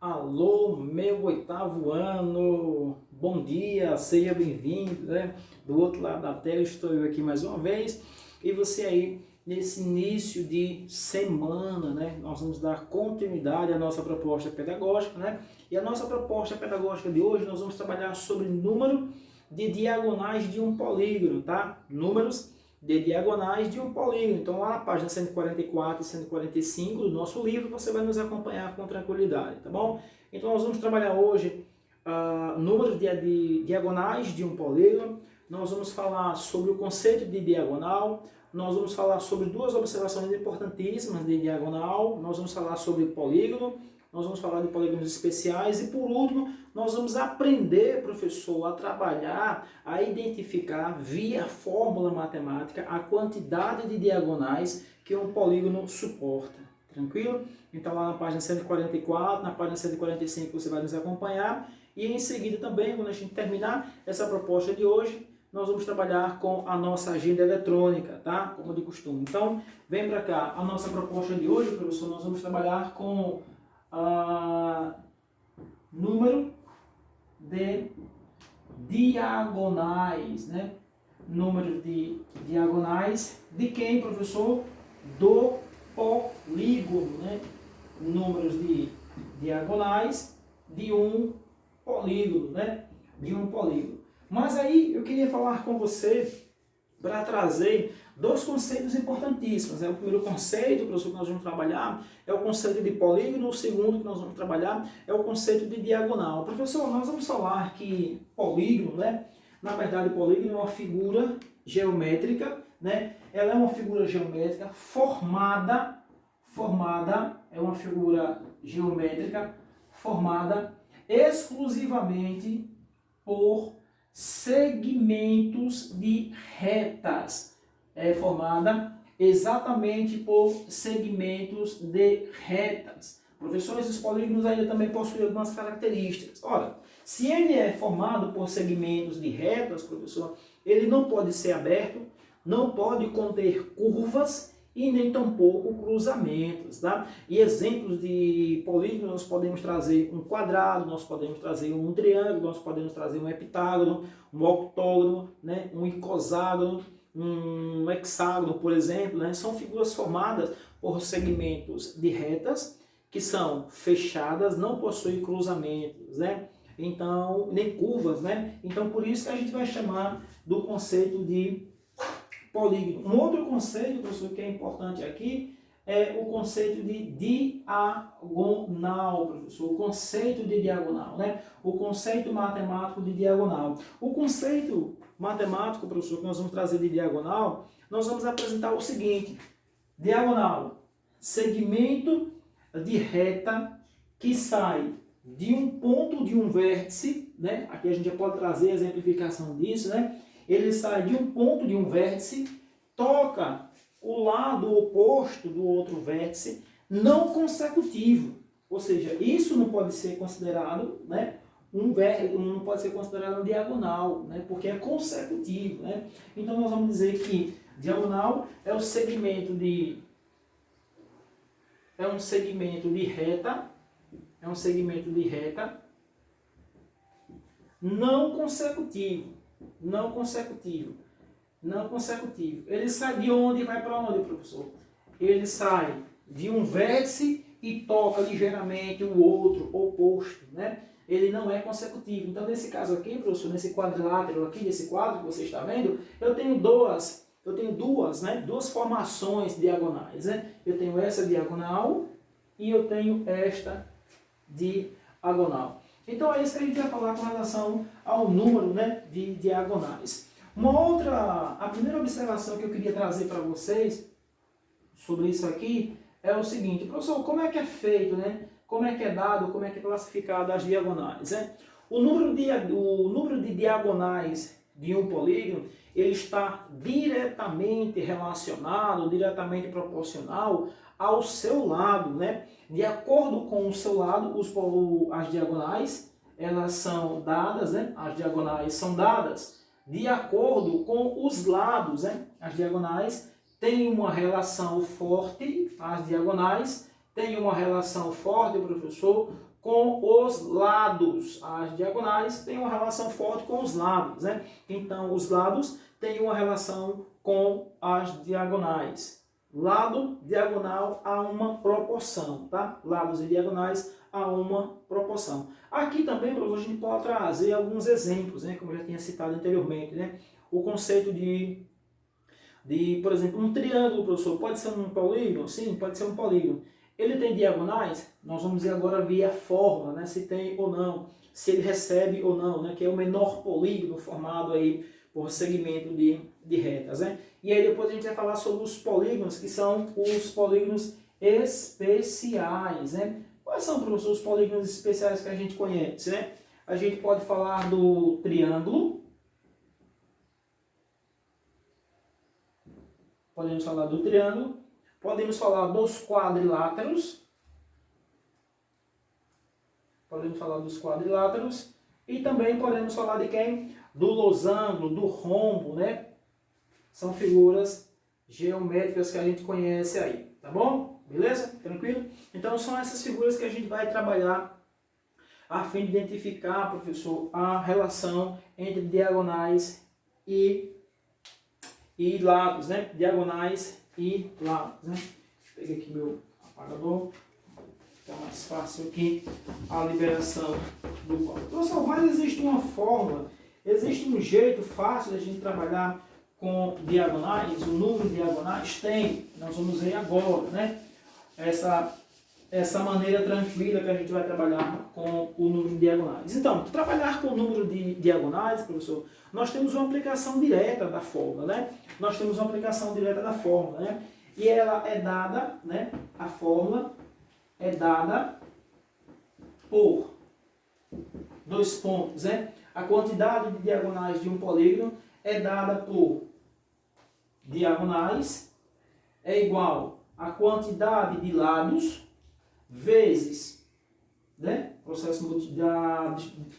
Alô, meu oitavo ano, bom dia, seja bem-vindo, né? Do outro lado da tela estou eu aqui mais uma vez e você aí nesse início de semana, né? Nós vamos dar continuidade à nossa proposta pedagógica, né? E a nossa proposta pedagógica de hoje nós vamos trabalhar sobre número de diagonais de um polígono, tá? Números de diagonais de um polígono. Então, lá na página 144 e 145 do nosso livro, você vai nos acompanhar com tranquilidade, tá bom? Então, nós vamos trabalhar hoje números de diagonais de um polígono. Nós vamos falar sobre o conceito de diagonal. Nós vamos falar sobre duas observações importantíssimas de diagonal. Nós vamos falar sobre polígono. Nós vamos falar de polígonos especiais e, por último, nós vamos aprender, professor, a trabalhar, a identificar via fórmula matemática a quantidade de diagonais que um polígono suporta. Tranquilo? Então, lá na página 144, na página 145 você vai nos acompanhar e em seguida também, quando a gente terminar essa proposta de hoje, nós vamos trabalhar com a nossa agenda eletrônica, tá? Como de costume. Então, vem para cá. A nossa proposta de hoje, professor, nós vamos trabalhar com número de diagonais, né? Número de diagonais de quem, professor? Do polígono, né? Números de diagonais de um polígono, né? De um polígono. Mas aí eu queria falar com você para trazer dois conceitos importantíssimos. O primeiro conceito, professor, que nós vamos trabalhar é o conceito de polígono. O segundo que nós vamos trabalhar é o conceito de diagonal. Professor, nós vamos falar que polígono, né? Na verdade, polígono é uma figura geométrica, né? Ela é uma figura geométrica é uma figura geométrica formada exclusivamente por segmentos de retas. É formada exatamente por segmentos de retas. Professor, esses polígonos ainda também possuem algumas características. Ora, se ele é formado por segmentos de retas, professor, ele não pode ser aberto, não pode conter curvas e nem tampouco cruzamentos, tá? E exemplos de polígonos nós podemos trazer um quadrado, nós podemos trazer um triângulo, nós podemos trazer um heptágono, um octógono, né? Um icoságono, um hexágono, por exemplo, né? São figuras formadas por segmentos de retas que são fechadas, não possuem cruzamentos, né? Então, nem curvas, né? Então, por isso que a gente vai chamar do conceito de polígono. Um outro conceito, professor, que é importante aqui é o conceito de diagonal, professor. O conceito de diagonal, né? O conceito matemático de diagonal. O conceito matemático, professor, que nós vamos trazer de diagonal, nós vamos apresentar o seguinte: diagonal, segmento de reta que sai de um ponto de um vértice, né? Aqui a gente já pode trazer a exemplificação disso, né? Ele sai de um ponto de um vértice, toca o lado oposto do outro vértice, não consecutivo. Ou seja, isso não pode ser considerado, né, não pode ser considerado diagonal, né, porque é consecutivo, né? Então nós vamos dizer que diagonal é um segmento de reta, não consecutivo. Ele sai de onde e vai para onde, professor? Ele sai de um vértice e toca ligeiramente o outro oposto, né? Ele não é consecutivo. Então, nesse caso aqui, professor, nesse quadrilátero aqui, nesse quadro que você está vendo, eu tenho duas, né? Duas formações diagonais, né? Eu tenho essa diagonal e eu tenho esta diagonal. Então é isso que a gente vai falar com relação ao número, né, de diagonais. A primeira observação que eu queria trazer para vocês sobre isso aqui é o seguinte: professor, como é que é feito, né? Como é que é dado, como é que é classificado as diagonais, né? O número de diagonais de um polígono, ele está diretamente relacionado, diretamente proporcional ao seu lado, né? De acordo com o seu lado, as diagonais, elas são dadas, né? As diagonais são dadas de acordo com os lados, né? As diagonais têm uma relação forte, as diagonais tem uma relação forte, professor, com os lados. As diagonais têm uma relação forte com os lados, né? Então, os lados têm uma relação com as diagonais. Lado, diagonal a uma proporção, tá? Lados e diagonais a uma proporção. Aqui também, professor, a gente pode trazer alguns exemplos, né? Como eu já tinha citado anteriormente, né? O conceito de, por exemplo, um triângulo, professor, pode ser um polígono? Sim, pode ser um polígono. Ele tem diagonais? Nós vamos ver agora via forma, né? Se tem ou não, se ele recebe ou não, né? Que é o menor polígono formado aí por segmento de retas, né? E aí depois a gente vai falar sobre os polígonos, que são os polígonos especiais, né? Quais são, professor, os polígonos especiais que a gente conhece, né? A gente pode falar do triângulo. Podemos falar do triângulo. Podemos falar dos quadriláteros. Podemos falar dos quadriláteros. E também podemos falar de quem? Do losango, do rombo, né? São figuras geométricas que a gente conhece aí, tá bom? Beleza? Tranquilo? Então são essas figuras que a gente vai trabalhar a fim de identificar, professor, a relação entre diagonais e lados, né? Diagonais e lados, né? Peguei aqui meu apagador. Fica mais fácil aqui a liberação do código. Professor, mas existe uma fórmula, existe um jeito fácil de a gente trabalhar com diagonais, o número de diagonais? Tem, nós vamos ver agora, né? Essa maneira tranquila que a gente vai trabalhar com o número de diagonais. Então, trabalhar com o número de diagonais, professor, nós temos uma aplicação direta da fórmula, né? Nós temos uma aplicação direta da fórmula, né? E ela é dada, né? A fórmula é dada por dois pontos, né? A quantidade de diagonais de um polígono é dada por diagonais é igual a quantidade de lados vezes, né? Processo da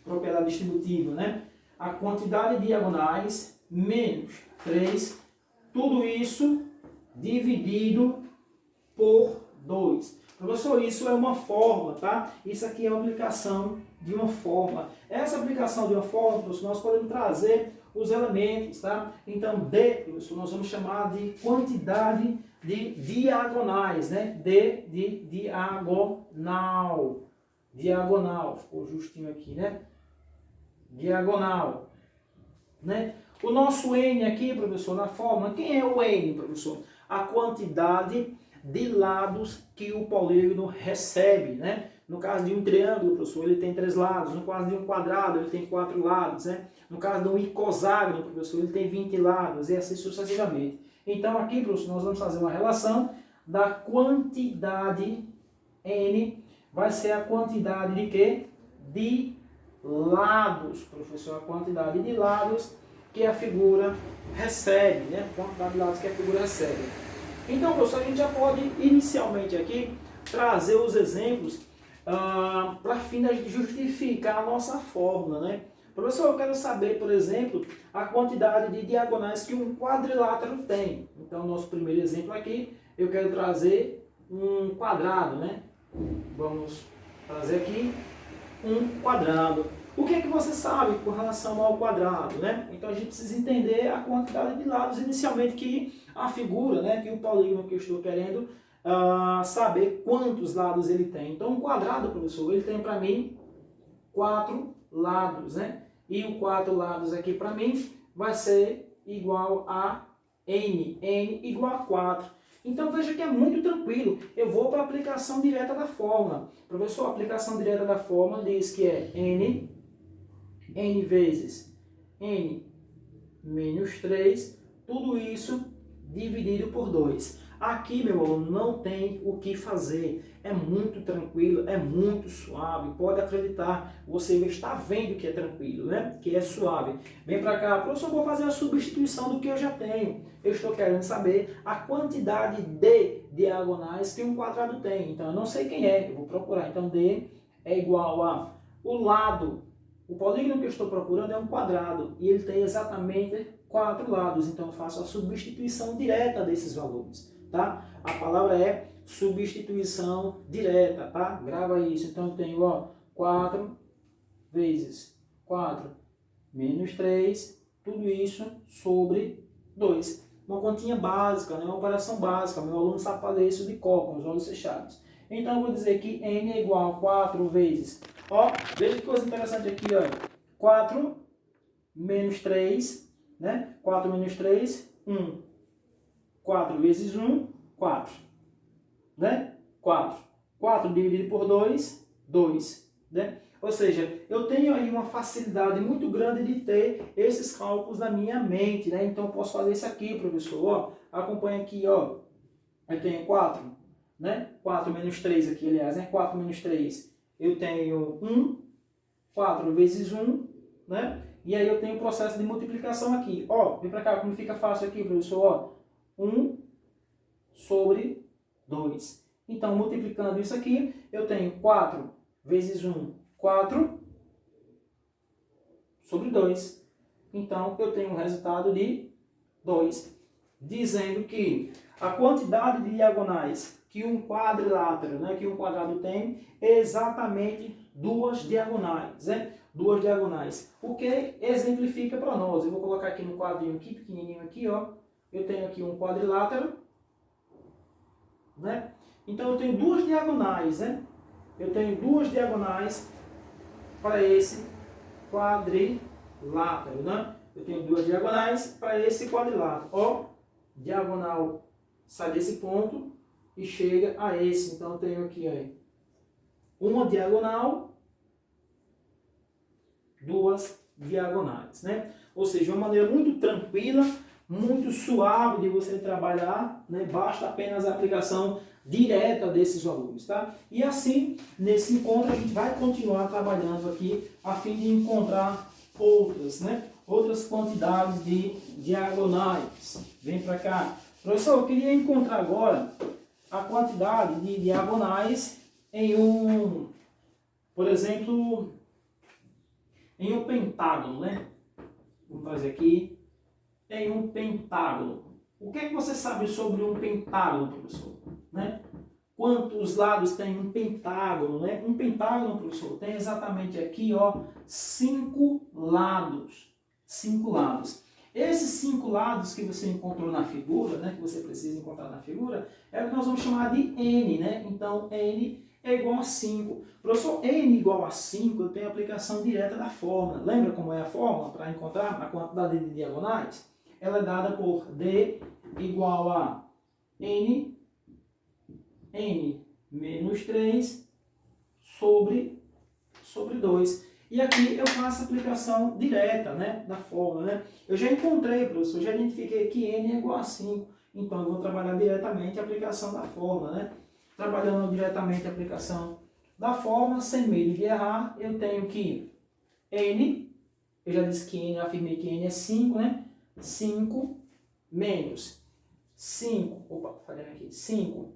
propriedade distributiva, né? A quantidade de diagonais menos 3, tudo isso dividido por 2. Professor, isso é uma fórmula, tá? Isso aqui é uma aplicação de uma fórmula. Essa aplicação de uma fórmula, professor, nós podemos trazer os elementos, tá? Então, D, professor, nós vamos chamar de quantidade de diagonais, né? D de diagonal. Diagonal, ficou justinho aqui, né? Diagonal, né? O nosso N aqui, professor, na fórmula, quem é o N, professor? A quantidade de lados que o polígono recebe, né? No caso de um triângulo, professor, ele tem 3 lados. No caso de um quadrado, ele tem 4 lados, né? No caso de um icoságono, professor, ele tem 20 lados, e assim sucessivamente. Então, aqui, professor, nós vamos fazer uma relação da quantidade N, vai ser a quantidade de quê? De lados, professor, a quantidade de lados que a figura recebe, né? A quantidade de lados que a figura recebe. Então, professor, a gente já pode inicialmente aqui trazer os exemplos para fim de justificar a nossa fórmula, né? Professor, eu quero saber, por exemplo, a quantidade de diagonais que um quadrilátero tem. Então, nosso primeiro exemplo aqui, eu quero trazer um quadrado, né? Vamos trazer aqui um quadrado. O que é que você sabe com relação ao quadrado, né? Então a gente precisa entender a quantidade de lados inicialmente que a figura, né, que o polígono que eu estou querendo saber quantos lados ele tem. Então um quadrado, professor, ele tem para mim 4 lados, né? E o 4 lados aqui para mim vai ser igual a n, n igual a 4. Então veja que é muito tranquilo. Eu vou para a aplicação direta da fórmula. Professor, a aplicação direta da fórmula diz que é n vezes n menos 3, tudo isso dividido por 2. Aqui, meu aluno, não tem o que fazer. É muito tranquilo, é muito suave. Pode acreditar, você está vendo que é tranquilo, né? Que é suave. Vem para cá, professor, vou fazer a substituição do que eu já tenho. Eu estou querendo saber a quantidade de diagonais que um quadrado tem. Então, eu não sei quem é, eu vou procurar. Então, D é igual a o lado. O polígono que eu estou procurando é um quadrado e ele tem exatamente 4 lados. Então, eu faço a substituição direta desses valores. Tá? A palavra é substituição direta, tá? Grava isso. Então eu tenho, ó, 4 vezes 4 menos 3, tudo isso sobre 2. Uma continha básica, né? Uma operação básica. Meu aluno sabe fazer isso de cor, com os olhos fechados. Então eu vou dizer que n é igual a 4 vezes... Ó, veja que coisa interessante aqui, ó. 4 menos 3, né? 4 menos 3, 1. 4 vezes 1, 4. Né? 4. 4 dividido por 2, 2. Né? Ou seja, eu tenho aí uma facilidade muito grande de ter esses cálculos na minha mente, né? Então eu posso fazer isso aqui, professor. Ó, acompanha aqui, ó. Eu tenho 4, né? 4 menos 3 aqui, aliás, né? 4 menos 3. Eu tenho 1. 4 vezes 1, né? E aí eu tenho o processo de multiplicação aqui. Ó, vem pra cá, como fica fácil aqui, professor, ó. 1 sobre 2. Então, multiplicando isso aqui, eu tenho 4 vezes 1, 4 sobre 2. Então, eu tenho um resultado de 2. Dizendo que a quantidade de diagonais que um quadrilátero, né, que um quadrado tem, é exatamente 2 diagonais, né? 2 diagonais. O que exemplifica para nós? Eu vou colocar aqui no quadrinho aqui, pequenininho aqui, ó. Eu tenho aqui um quadrilátero, né? Então eu tenho 2 diagonais, né? Eu tenho 2 diagonais para esse quadrilátero, né? Eu tenho 2 diagonais para esse quadrilátero. Ó, diagonal sai desse ponto e chega a esse. Então eu tenho aqui, ó, uma diagonal, 2 diagonais, né? Ou seja, uma maneira muito tranquila, muito suave de você trabalhar, né? Basta apenas a aplicação direta desses valores, tá? E assim, nesse encontro, a gente vai continuar trabalhando aqui a fim de encontrar outras, né? Outras quantidades de diagonais. Vem para cá. Professor, eu queria encontrar agora a quantidade de diagonais em um, por exemplo, em um pentágono, né? Vamos fazer aqui. Em um pentágono. O que é que você sabe sobre um pentágono, professor? Né? Quantos lados tem um pentágono, né? Um pentágono, professor, tem exatamente aqui, ó, 5 lados. 5 lados. Esses 5 lados que você encontrou na figura, né, que você precisa encontrar na figura, é o que nós vamos chamar de n, né? Então, n é igual a 5. Professor, n igual a 5, eu tenho a aplicação direta da fórmula. Lembra como é a fórmula para encontrar a quantidade de diagonais? Ela é dada por d igual a n menos 3 sobre 2. E aqui eu faço a aplicação direta, né, da fórmula, né? Eu já encontrei, professor, já identifiquei que n é igual a 5. Então eu vou trabalhar diretamente a aplicação da fórmula, né? Trabalhando diretamente a aplicação da fórmula, sem medo de errar, eu tenho que n, eu já disse que n, eu afirmei que n é 5, né? 5 menos 5, opa, falhando aqui, 5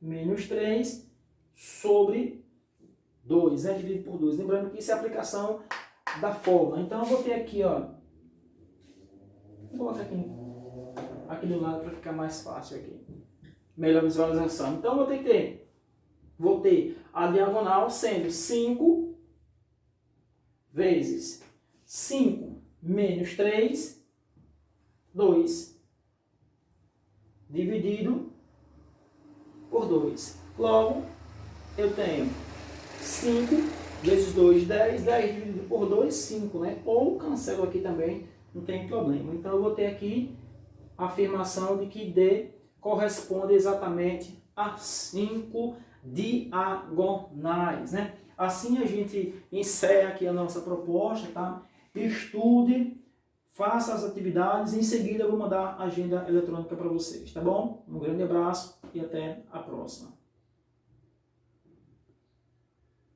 menos 3 sobre 2, né? Dividido por 2. Lembrando que isso é a aplicação da fórmula. Então eu vou ter aqui, ó, vou colocar aqui do lado para ficar mais fácil aqui. Melhor visualização. Então vou ter a diagonal sendo 5 vezes 5 menos 3, 2, dividido por 2. Logo, eu tenho 5 vezes 2, 10, 10 dividido por 2, 5, né? Ou cancelo aqui também, não tem problema. Então eu vou ter aqui a afirmação de que D corresponde exatamente a 5 diagonais, né? Assim a gente encerra aqui a nossa proposta, tá? Estude, faça as atividades e em seguida eu vou mandar a agenda eletrônica para vocês, tá bom? Um grande abraço e até a próxima.